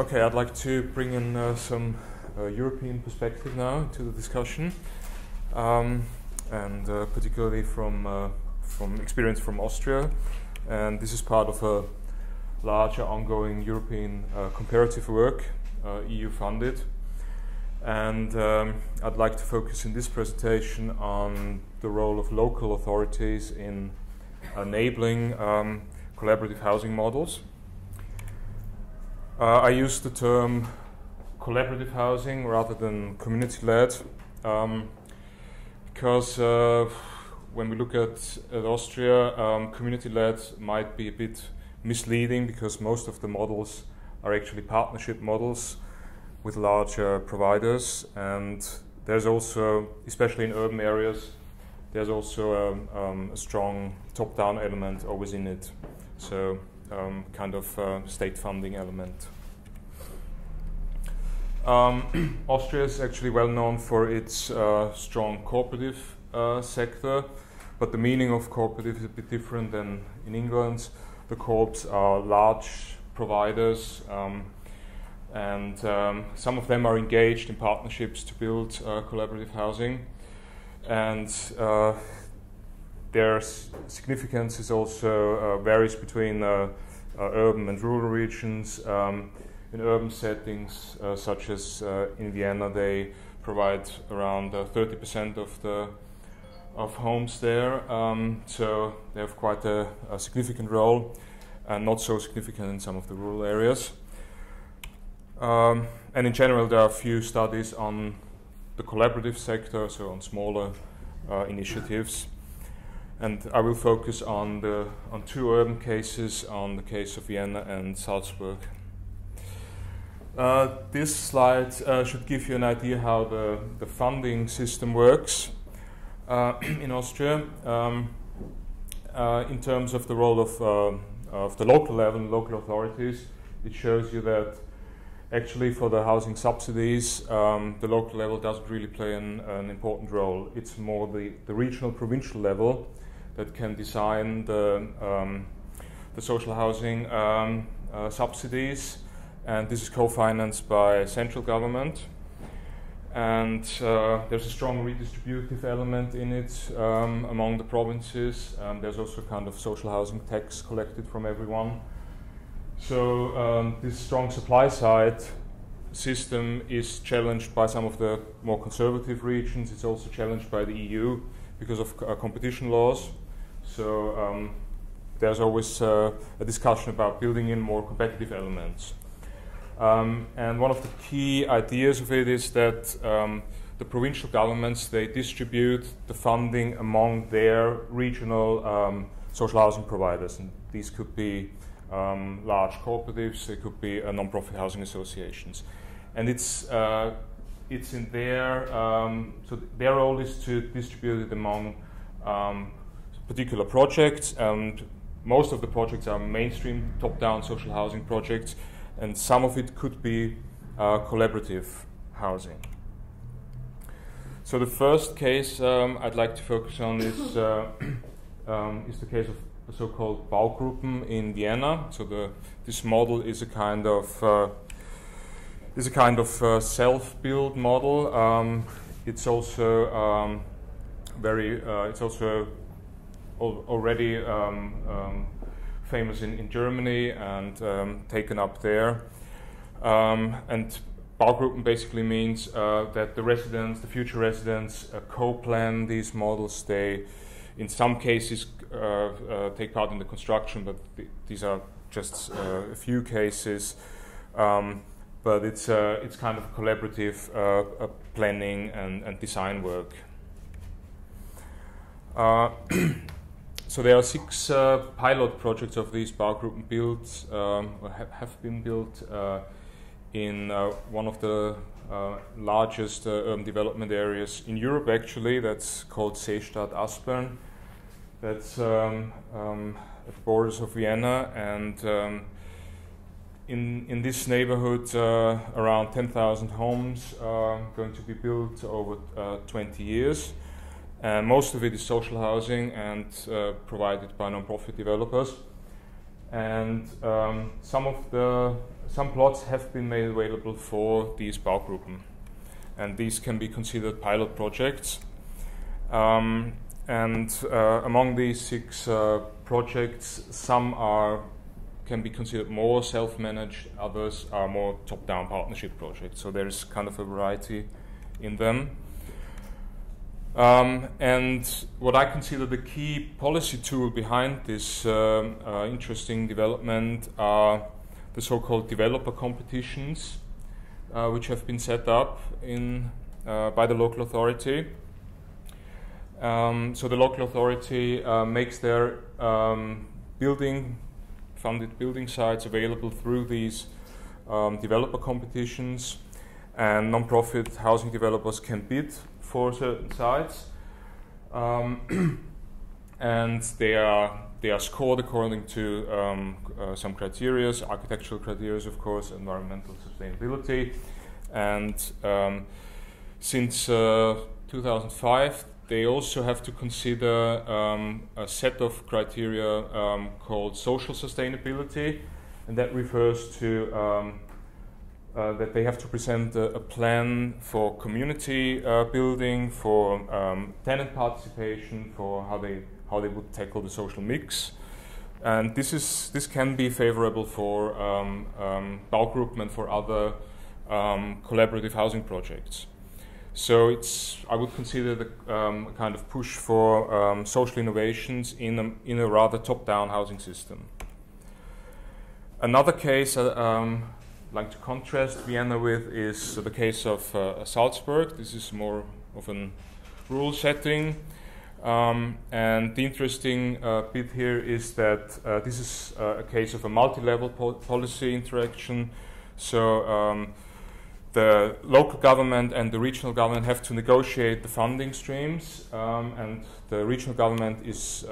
Okay, I'd like to bring in some European perspective now to the discussion, and particularly from experience from Austria. And this is part of a larger ongoing European comparative work, EU funded. And I'd like to focus in this presentation on the role of local authorities in enabling collaborative housing models. I use the term collaborative housing rather than community-led because when we look at Austria, community-led might be a bit misleading because most of the models are actually partnership models with larger providers, and there's also, especially in urban areas, there's also a strong top-down element always in it. So kind of state funding element. Austria is actually well known for its strong cooperative sector, but the meaning of cooperative is a bit different than in England. The co-ops are large providers, and some of them are engaged in partnerships to build collaborative housing, and their significance is also varies between urban and rural regions. In urban settings, such as in Vienna, they provide around 30% of homes there. So they have quite a significant role, and not so significant in some of the rural areas. And in general, there are a few studies on the collaborative sector, so on smaller initiatives. And I will focus on two urban cases, on the case of Vienna and Salzburg. This slide should give you an idea how the funding system works in Austria in terms of the role of the local level, local authorities. It shows you that actually for the housing subsidies, the local level doesn't really play an important role. It's more the regional, provincial level that can design the social housing subsidies, and this is co-financed by central government. And there's a strong redistributive element in it among the provinces. There's also kind of social housing tax collected from everyone. So this strong supply side system is challenged by some of the more conservative regions. It's also challenged by the EU because of competition laws. So there's always a discussion about building in more competitive elements. And one of the key ideas of it is that the provincial governments, they distribute the funding among their regional social housing providers. And these could be large cooperatives, they could be non-profit housing associations. And it's in their, so their role is to distribute it among particular projects, and most of the projects are mainstream top-down social housing projects, and some of it could be collaborative housing. So the first case I'd like to focus on is the case of the so-called Baugruppen in Vienna. So this model is a kind of self-build model. It's also it's also already famous in Germany and taken up there. And Baugruppen basically means that the future residents, co-plan these models. They, in some cases, take part in the construction, but these are just a few cases. But it's kind of collaborative planning and design work. So there are 6 pilot projects of these Baugruppen built, or have been built in one of the largest urban development areas in Europe, actually. That's called Seestadt Aspern. That's at the borders of Vienna, and in this neighborhood, around 10,000 homes are going to be built over 20 years. And most of it is social housing and provided by non-profit developers. and some plots have been made available for these Baugruppen, and these can be considered pilot projects. Among these 6 projects, some can be considered more self-managed, others are more top-down partnership projects. So there is kind of a variety in them. And what I consider the key policy tool behind this interesting development are the so-called developer competitions, which have been set up by the local authority. So the local authority makes their funded building sites available through these developer competitions, and non-profit housing developers can bid for certain sites, and they are scored according to some criteria, architectural criteria, of course, environmental sustainability, and since 2005. They also have to consider a set of criteria called social sustainability, and that refers to that they have to present a plan for community building, for tenant participation, for how they would tackle the social mix, and this can be favorable for Baugruppen and for other collaborative housing projects. So I would consider the kind of push for social innovations in a rather top-down housing system. Another case I'd like to contrast Vienna with is the case of Salzburg. This is more of a rural setting, and the interesting bit here is that this is a case of a multi-level policy interaction. So the local government and the regional government have to negotiate the funding streams, and the regional government is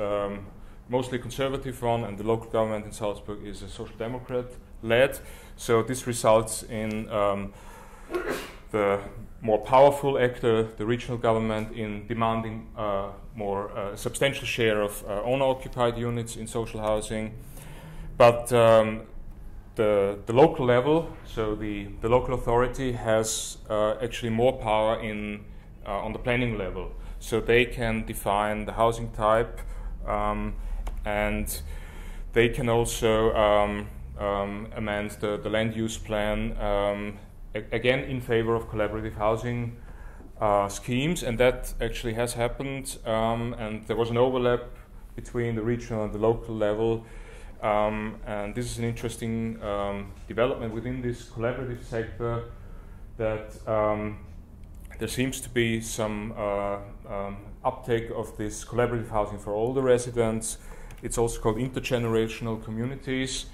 mostly conservative one, and the local government in Salzburg is a social democrat led. So this results in the more powerful actor, the regional government, in demanding more substantial share of owner-occupied units in social housing. But the local level, so the local authority has actually more power on the planning level. So they can define the housing type, and they can also amend the land use plan, again in favor of collaborative housing schemes, and that actually has happened, and there was an overlap between the regional and the local level. And this is an interesting development within this collaborative sector, that there seems to be some uptake of this collaborative housing for all the residents. It's also called intergenerational communities,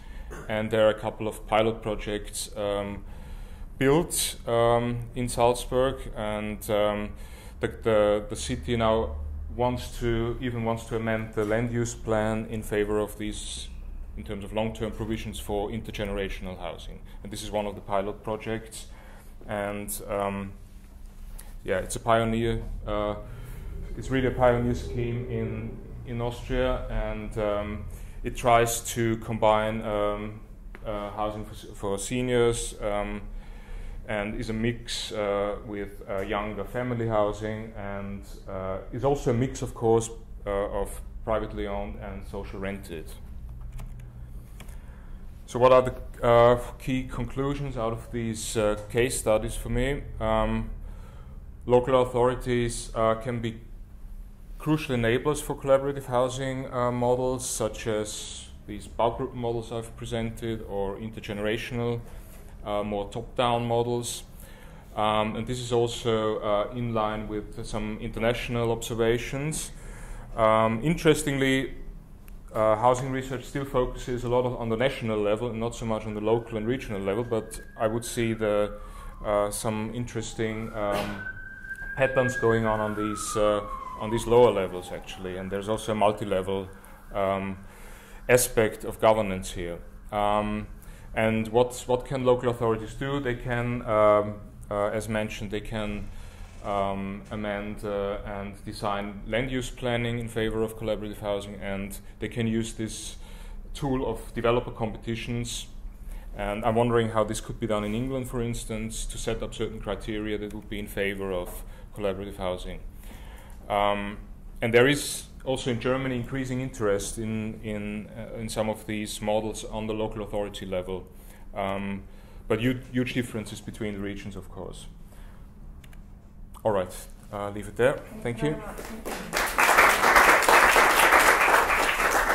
and there are a couple of pilot projects built in Salzburg, and the city now wants to amend the land use plan in favor of these, in terms of long-term provisions for intergenerational housing. And this is one of the pilot projects. And it's a pioneer. It's really a pioneer scheme in Austria, and it tries to combine housing for seniors, and is a mix with younger family housing, and is also a mix, of course, of privately owned and social rented. So what are the key conclusions out of these case studies for me? Local authorities can be crucial enablers for collaborative housing models, such as these Baugruppen models I've presented, or intergenerational, more top-down models. And this is also in line with some international observations. Interestingly, housing research still focuses a lot on the national level and not so much on the local and regional level, but I would see some interesting patterns going on these lower levels, actually, and there's also a multi-level aspect of governance here. And what can local authorities do? They can, as mentioned, they can amend and design land use planning in favor of collaborative housing, and they can use this tool of developer competitions. And I'm wondering how this could be done in England, for instance, to set up certain criteria that would be in favor of collaborative housing. And there is also in Germany increasing interest in some of these models on the local authority level, but huge differences between the regions, of course. All right, leave it there. Thank you.